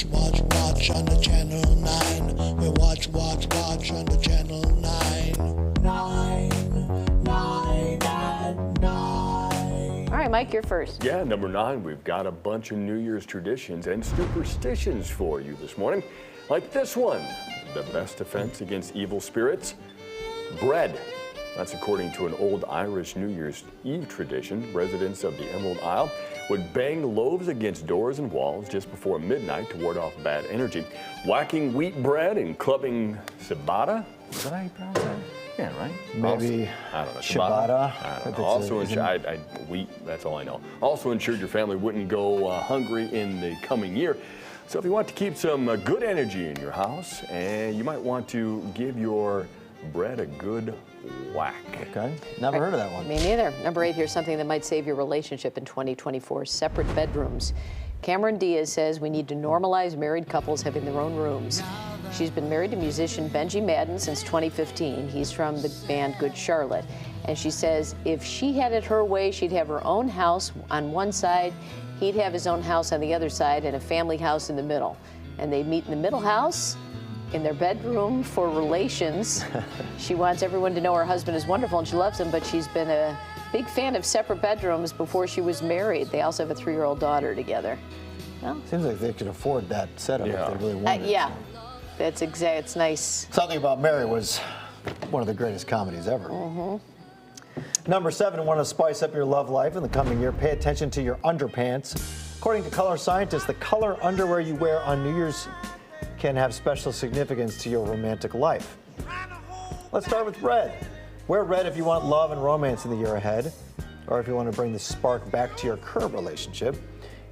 watch on the Channel 9. We watch on the Channel 9. 9 at 9. All right, Mike, you're first. Yeah, number 9, we've got a bunch of New Year's traditions and superstitions for you this morning. Like this one, the best defense against evil spirits, bread. That's according to an old Irish New Year's Eve tradition. Residents of the Emerald Isle would bang loaves against doors and walls just before midnight to ward off bad energy. Whacking wheat bread and clubbing ciabatta. Is that how you pronounce that? Yeah, right? Maybe I don't know. ciabatta. I don't know. Also, wheat, that's all I know. Also ensured your family wouldn't go hungry in the coming year. So if you want to keep some good energy in your house, and you might want to give your bread a good whack. Okay, never heard of that one. Me neither. Number 8, here's something that might save your relationship in 2024, separate bedrooms. Cameron Diaz says we need to normalize married couples having their own rooms. She's been married to musician Benji Madden since 2015. He's from the band Good Charlotte. And she says if she had it her way, she'd have her own house on one side, he'd have his own house on the other side, and a family house in the middle. And they meet in the middle house, in their bedroom for relations. She wants everyone to know her husband is wonderful and she loves him, but she's been a big fan of separate bedrooms before she was married. They also have a 3-year-old daughter together. Well, seems like they could afford that setup if they really wanted yeah, it. that's exact. It's nice. Something About Mary was one of the greatest comedies ever. Number 7, want to spice up your love life in the coming year? Pay attention to your underpants. According to color scientists, the color underwear you wear on New Year's can have special significance to your romantic life. Let's start with red. Wear red if you want love and romance in the year ahead, or if you want to bring the spark back to your current relationship.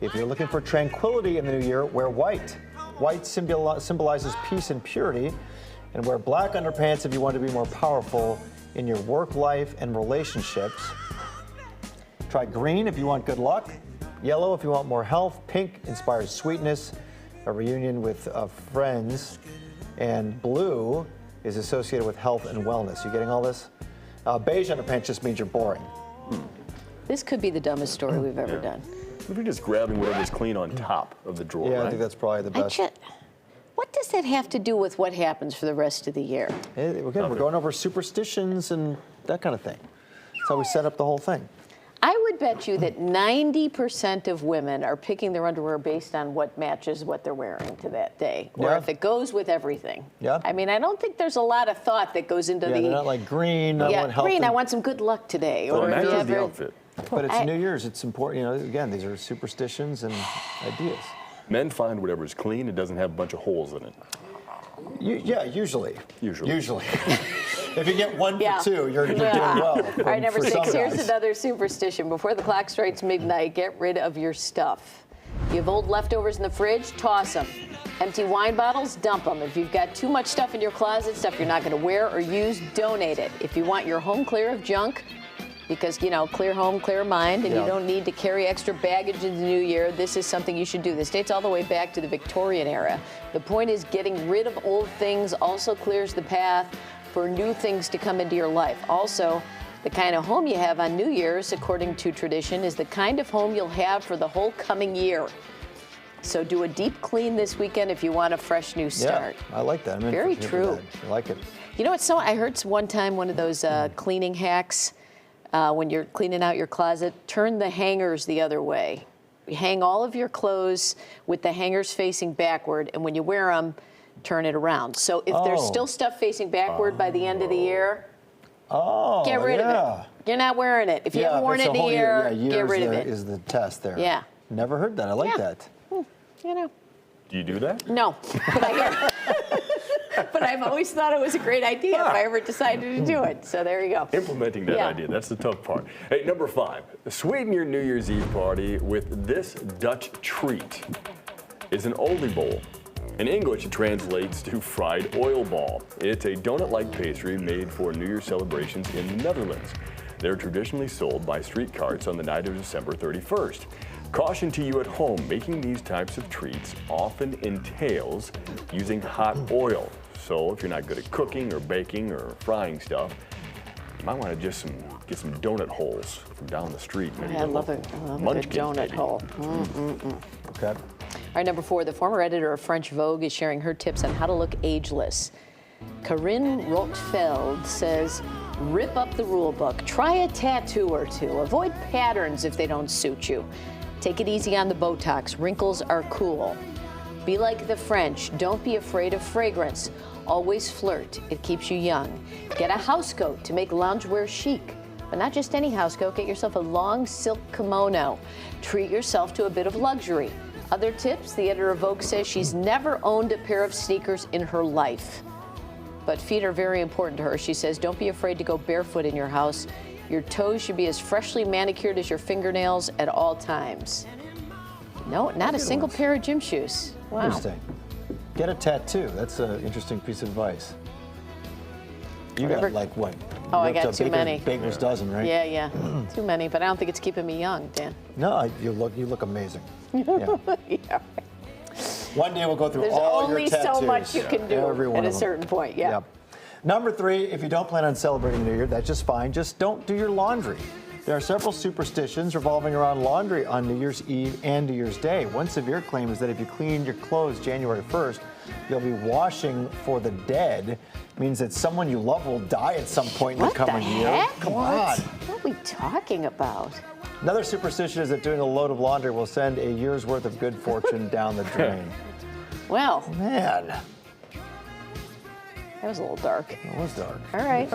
If you're looking for tranquility in the new year, wear white. White symbolizes peace and purity, and wear black underpants if you want to be more powerful in your work life and relationships. Try green if you want good luck, yellow if you want more health, pink inspires sweetness, a reunion with friends, and blue is associated with health and wellness. You getting all this? Beige underpants just means you're boring. This could be the dumbest story we've ever done. If you're just grabbing whatever's clean on top of the drawer, Yeah, right? I think that's probably the best. What does that have to do with what happens for the rest of the year? We're going over superstitions and that kind of thing. That's how we set up the whole thing. I would bet you that 90% of women are picking their underwear based on what matches what they're wearing to that day, or if it goes with everything. Yeah. I mean, I don't think there's a lot of thought that goes into the. They're not like green. I want health. Green. I want some good luck today. Well, or it if you matches the ever, outfit. But it's New Year's. It's important. You know, again, these are superstitions and ideas. Men find whatever's clean. It doesn't have a bunch of holes in it. Yeah, usually. Usually. If you get 1 for 2, you're doing well. All right, number 6. Here's guys. another superstition. Before the clock strikes midnight, get rid of your stuff. You have old leftovers in the fridge, toss them. Empty wine bottles, dump them. If you've got too much stuff in your closet, stuff you're not going to wear or use, donate it. If you want your home clear of junk, because, you know, clear home, clear mind, and you don't need to carry extra baggage in the new year, this is something you should do. This dates all the way back to the Victorian era. The point is getting rid of old things also clears the path for new things to come into your life. Also, the kind of home you have on New Year's, according to tradition, is the kind of home you'll have for the whole coming year. So do a deep clean this weekend if you want a fresh new start. Yeah, I like that. Very true. I like it. You know what? I heard one time one of those cleaning hacks. When you're cleaning out your closet, turn the hangers the other way. You hang all of your clothes with the hangers facing backward, and when you wear them, turn it around. So if there's still stuff facing backward by the end of the year, get rid of it. You're not wearing it. If you haven't worn it in a year, get rid of it. Is the test there. Yeah. Never heard that. I like that. You know. Do you do that? No, but I hear. But I've always thought it was a great idea if I ever decided to do it. So there you go. Implementing that idea, that's the tough part. Hey, number 5, sweeten your New Year's Eve party with this Dutch treat. It's an oliebollen. In English, it translates to fried oil ball. It's a donut-like pastry made for New Year's celebrations in the Netherlands. They're traditionally sold by street carts on the night of December 31st. Caution to you at home, making these types of treats often entails using hot oil. So if you're not good at cooking or baking or frying stuff, you might want to just get some donut holes from down the street. Maybe I love a good donut hole. Okay. All right, number 4, the former editor of French Vogue is sharing her tips on how to look ageless. Corinne Rothfeld says, rip up the rule book, try a tattoo or two, avoid patterns if they don't suit you. Take it easy on the Botox, wrinkles are cool. Be like the French, don't be afraid of fragrance. Always flirt, it keeps you young. Get a housecoat to make loungewear chic. But not just any housecoat, get yourself a long silk kimono. Treat yourself to a bit of luxury. Other tips, the editor of Vogue says she's never owned a pair of sneakers in her life. But feet are very important to her. She says, don't be afraid to go barefoot in your house. Your toes should be as freshly manicured as your fingernails at all times. No, not a single pair of gym shoes. Wow. Interesting. Get a tattoo. That's an interesting piece of advice. You got like what? Oh, I got too many. Baker's dozen, right? Yeah. Too many, but I don't think it's keeping me young, Dan. No, you look amazing. Yeah. One day we'll go through There's all your only tattoos. so much you can do at a certain point. Yeah. Yep. Number 3, if you don't plan on celebrating New Year, that's just fine. Just don't do your laundry. There are several superstitions revolving around laundry on New Year's Eve and New Year's Day. One severe claim is that if you clean your clothes January 1st, you'll be washing for the dead. Means that someone you love will die at some point in the coming year. Come on. What are we talking about? Another superstition is that doing a load of laundry will send a year's worth of good fortune down the drain. Well, Man, that was a little dark. it was dark. All right.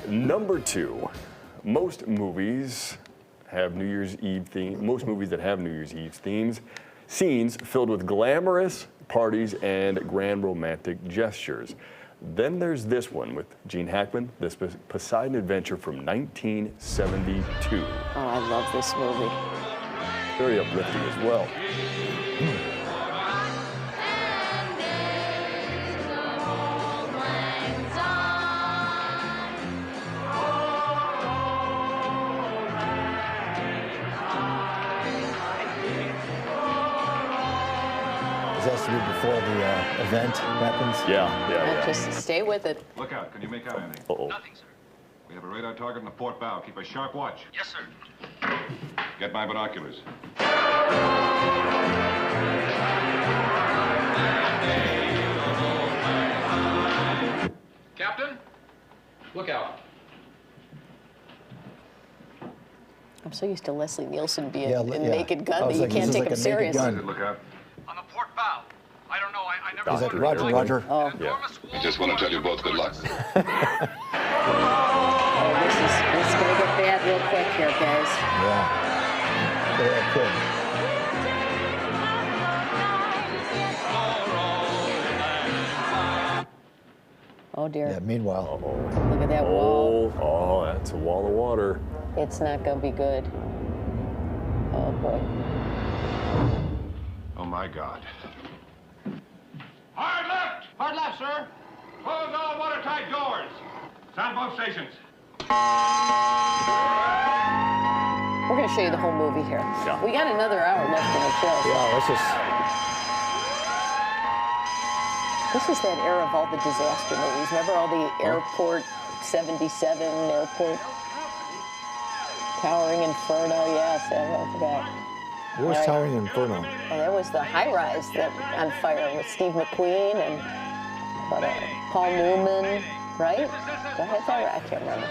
Number 2, most movies have New Year's Eve theme. Most movies that have New Year's Eve scenes filled with glamorous parties and grand romantic gestures. Then there's this one with Gene Hackman, this Poseidon Adventure from 1972. Oh, I love this movie. Very uplifting as well. This has to be before the event happens. Yeah. Just stay with it. Look out. Can you make out anything? Uh-oh. Nothing, sir. We have a radar target in the port bow. Keep a sharp watch. Yes, sir. Get my binoculars. Captain, look out. I'm so used to Leslie Nielsen being Yeah, in yeah. Naked Gun I that was you like, can't this is take like him a Naked serious. Gun. Look out. On the port bow. I don't know. I never Is that saw it. Roger, Like Roger? Oh. an enormous I just want to tell you both good luck. Oh, this is going to get bad real quick here, guys. Yeah. Yeah, kid. Oh, dear. Yeah, meanwhile. Look at that wall. Oh, that's a wall of water. It's not going to be good. Oh, boy. Oh, my God. Hard left! Hard left, sir. Close all watertight doors. Sound both stations. We're going to show you the whole movie here. Yeah. We got another hour left in the show. Yeah, let's just. This is that era of all the disaster movies. Remember all the Airport 77, Airport Towering Inferno? Yes, I forgot. Where's Right. Towering Inferno? Oh, that was the high rise that on fire with Steve McQueen and Paul Newman, right? Did I have that right? I can't remember.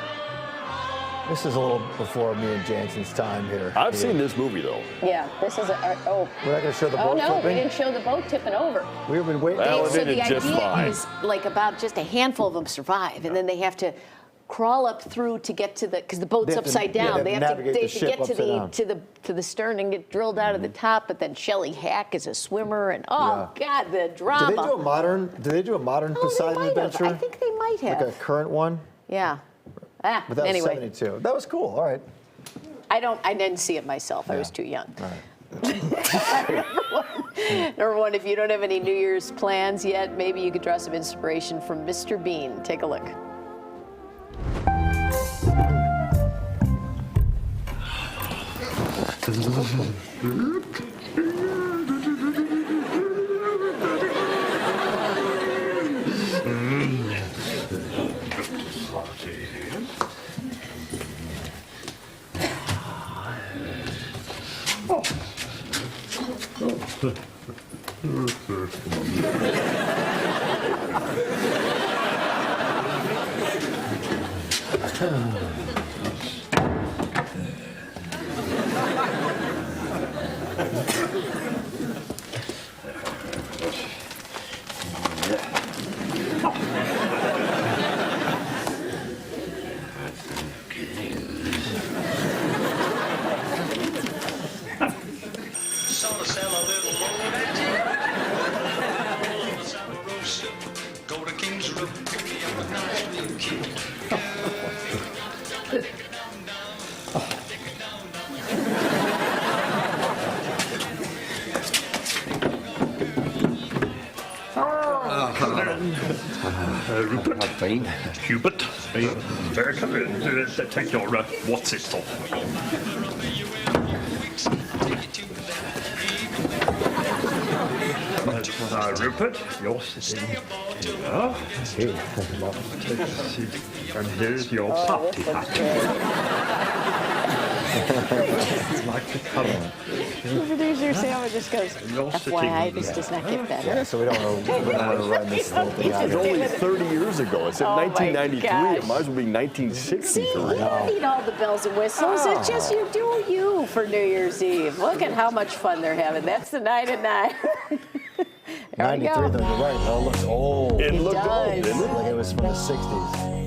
This is a little before me and Jansen's time here. I've seen this movie, though. Yeah, this is a. Oh. We're not going to show the Oh boat no, we flipping? didn't show the boat tipping over. We've been waiting. Well, So it the did just idea fine. is like about just a handful of them survive, and then they have to crawl up through to get to the because the boat's They have to- upside yeah, down. they They have to navigate the get ship to upside down. to the stern and get drilled out of the top. But then Shelley Hack is a swimmer, and oh God, the drama. Do they do a modern Oh, they Poseidon might have. Adventure? I think they might have. Like a current one? Yeah. But that Anyway, was 72. That was cool. All right. I didn't see it myself. I was too young. All right. Number one, if you don't have any New Year's plans yet, maybe you could draw some inspiration from Mr. Bean. Take a look. Sort of sell a little loaded. Pull up a roast. Go to King's Road. Pick me up a nice little kid. Rupert. Fine. Hubert. Very good. Take your what's it off. Rupert, you're sitting here. And here's your party hat. It's like the colour. The producer Sam just goes, FYI, this does not get better. Yeah, so we don't want to run this whole thing out. It's only 30 years ago. It said Oh my 1993. gosh. It might as well be 1963. See, you don't need all the bells and whistles. It's just you do you for New Year's Eve. Look at how much fun they're having. That's the 9 at 9. There we 93, go. though, you're right. Though, it looks old. It looked old, does. didn't it? Like it was from the 60s.